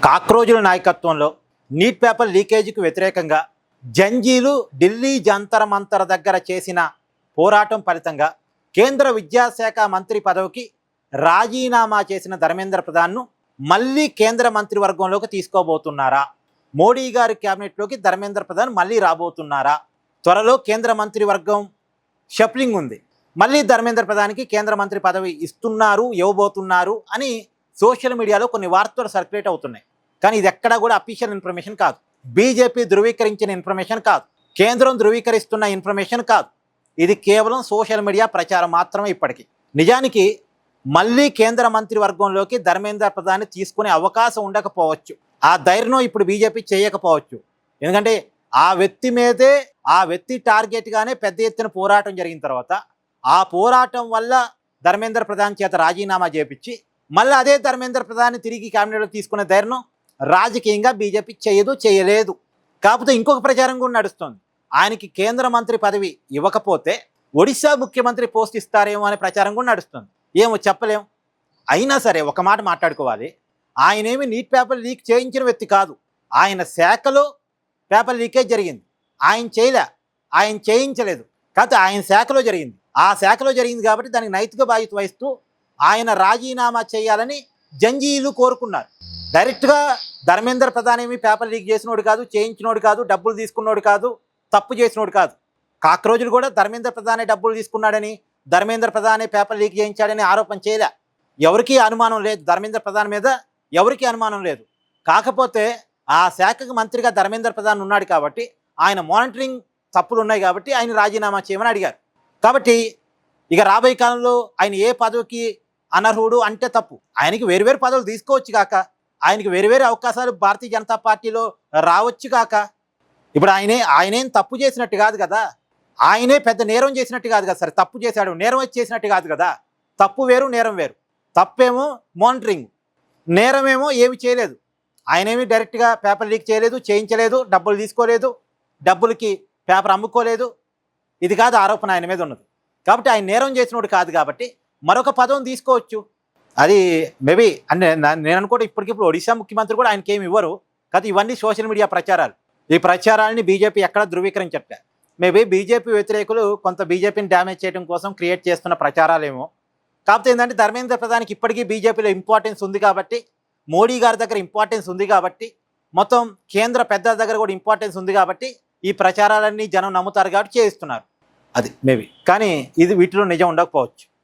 కాక్రోజుల నాయకత్వంలో neat paper లీకేజీకి వ్యతిరేకంగా జంజీలు ఢిల్లీ జంతర్ మంతర్ దగ్గర చేసిన పోరాటం ఫలితంగా కేంద్ర విద్యాశాఖ మంత్రి పదవికి రాజీనామా చేసిన ధర్మేంద్ర ప్రధాన్ను మళ్ళీ కేంద్ర మంత్రివర్గంలోకి తీసుకోబోతున్నారా? మోడీ గారి క్యాబినెట్లోకి ధర్మేంద్ర ప్రధాన్ మళ్ళీ రాబోతున్నారా? త్వరలో కేంద్ర మంత్రివర్గం షఫ్లింగ్ ఉంది. మళ్ళీ ధర్మేంద్ర ప్రధాన్కి కేంద్ర మంత్రి పదవి ఇవ్వబోతున్నారు అని సోషల్ మీడియాలో కొన్ని వార్తలు సర్క్యులేట్ అవుతున్నాయి. కానీ ఇది ఎక్కడా కూడా అఫీషియల్ ఇన్ఫర్మేషన్ కాదు, బీజేపీ ధృవీకరించిన ఇన్ఫర్మేషన్ కాదు, కేంద్రం ధృవీకరిస్తున్న ఇన్ఫర్మేషన్ కాదు. ఇది కేవలం సోషల్ మీడియా ప్రచారం మాత్రమే. ఇప్పటికీ నిజానికి మళ్ళీ కేంద్ర మంత్రివర్గంలోకి ధర్మేంద్ర ప్రధాన్ని తీసుకునే అవకాశం ఉండకపోవచ్చు. ఆ ధైర్యం ఇప్పుడు బీజేపీ చేయకపోవచ్చు. ఎందుకంటే ఆ వ్యక్తి టార్గెట్గానే పెద్ద ఎత్తున పోరాటం జరిగిన తర్వాత ఆ పోరాటం వల్ల ధర్మేంద్ర ప్రధాన్ చేత రాజీనామా చేపించి మళ్ళీ అదే ధర్మేంద్ర ప్రధాన్ని తిరిగి క్యాబినెట్లో తీసుకునే ధైర్యం రాజకీయంగా బీజేపీ చేయలేదు. కాకపోతే ఇంకొక ప్రచారం కూడా నడుస్తుంది. ఆయనకి కేంద్ర మంత్రి పదవి ఇవ్వకపోతే ఒడిశా ముఖ్యమంత్రి పోస్ట్ ఇస్తారేమో అనే ప్రచారం కూడా నడుస్తుంది. ఏమో చెప్పలేం. అయినా సరే ఒక మాట మాట్లాడుకోవాలి, ఆయనేమి నీట్ పేపర్ లీక్ చేయించిన వ్యక్తి కాదు. ఆయన శాఖలో పేపర్ లీకేజ్ జరిగింది, ఆయన చేయించలేదు. కాకపోతే ఆయన శాఖలో జరిగింది. ఆ శాఖలో జరిగింది కాబట్టి దానికి నైతిక బాధ్యత వహిస్తూ ఆయన రాజీనామా చేయాలని జంజీలు కోరుకున్నారు. డైరెక్ట్గా ధర్మేంద్ర ప్రధాన్ ఏమి పేపర్ లీక్ చేసినోడు కాదు, చేయించినోడు కాదు, డబ్బులు తీసుకున్నోడు కాదు, తప్పు చేసినోడు కాదు. కాక్రోజులు కూడా ధర్మేంద్ర ప్రధానే డబ్బులు తీసుకున్నాడని, ధర్మేంద్ర ప్రధానే పేపర్ లీక్ చేయించాడని ఆరోపణ చేయలే. ఎవరికీ అనుమానం లేదు, ధర్మేంద్ర ప్రధాన్ మీద ఎవరికీ అనుమానం లేదు. కాకపోతే ఆ శాఖకు మంత్రిగా ధర్మేంద్ర ప్రధాన్ ఉన్నాడు కాబట్టి, ఆయన మానిటరింగ్ తప్పులు ఉన్నాయి కాబట్టి ఆయన రాజీనామా చేయమని అడిగారు. కాబట్టి ఇక రాబోయే కాలంలో ఆయన ఏ పదవికి అనర్హుడు అంటే తప్పు. ఆయనకి వేరువేరు పదవులు తీసుకోవచ్చు కాక, ఆయనకి వేరువేరు అవకాశాలు భారతీయ జనతా పార్టీలో రావచ్చు కాక. ఇప్పుడు ఆయనేం తప్పు చేసినట్టు కాదు కదా, ఆయనే పెద్ద నేరం చేసినట్టు కాదు కదా. సరే తప్పు చేశాడు, నేరం వచ్చి చేసినట్టు కాదు కదా. తప్పు వేరు, నేరం వేరు. తప్పేమో మానిటరింగ్, నేరమేమో ఏమి చేయలేదు. ఆయనేమి డైరెక్ట్గా పేపర్ లీక్ చేయలేదు, చేయించలేదు, డబ్బులు తీసుకోలేదు, డబ్బులకి పేపర్ అమ్ముకోలేదు. ఇది కాదు ఆరోపణ ఆయన మీద ఉన్నది. కాబట్టి ఆయన నేరం చేసినోడు కాదు కాబట్టి మరొక పదం తీసుకోవచ్చు. అది మేబీ అంటే నేను అనుకోవడం ఇప్పటికిప్పుడు ఒడిశా ముఖ్యమంత్రి కూడా ఆయనకి ఏమి ఇవ్వరు. కాదు ఇవన్నీ సోషల్ మీడియా ప్రచారాలు. ఈ ప్రచారాలని బీజేపీ ఎక్కడ ధృవీకరించట్లే. మేబీ బీజేపీ వ్యతిరేకులు కొంత బీజేపీని డ్యామేజ్ చేయడం కోసం క్రియేట్ చేస్తున్న ప్రచారాలేమో. కాకపోతే ఏంటంటే ధర్మేంద్ర ప్రధానికి ఇప్పటికీ బీజేపీలో ఇంపార్టెన్స్ ఉంది కాబట్టి, మోడీ గారి దగ్గర ఇంపార్టెన్స్ ఉంది కాబట్టి, మొత్తం కేంద్ర పెద్దల దగ్గర కూడా ఇంపార్టెన్స్ ఉంది కాబట్టి ఈ ప్రచారాలన్నీ జనం నమ్ముతారు కాబట్టి చేయిస్తున్నారు. అది మేబీ. కానీ ఇది వీటిలో నిజం ఉండకపోవచ్చు.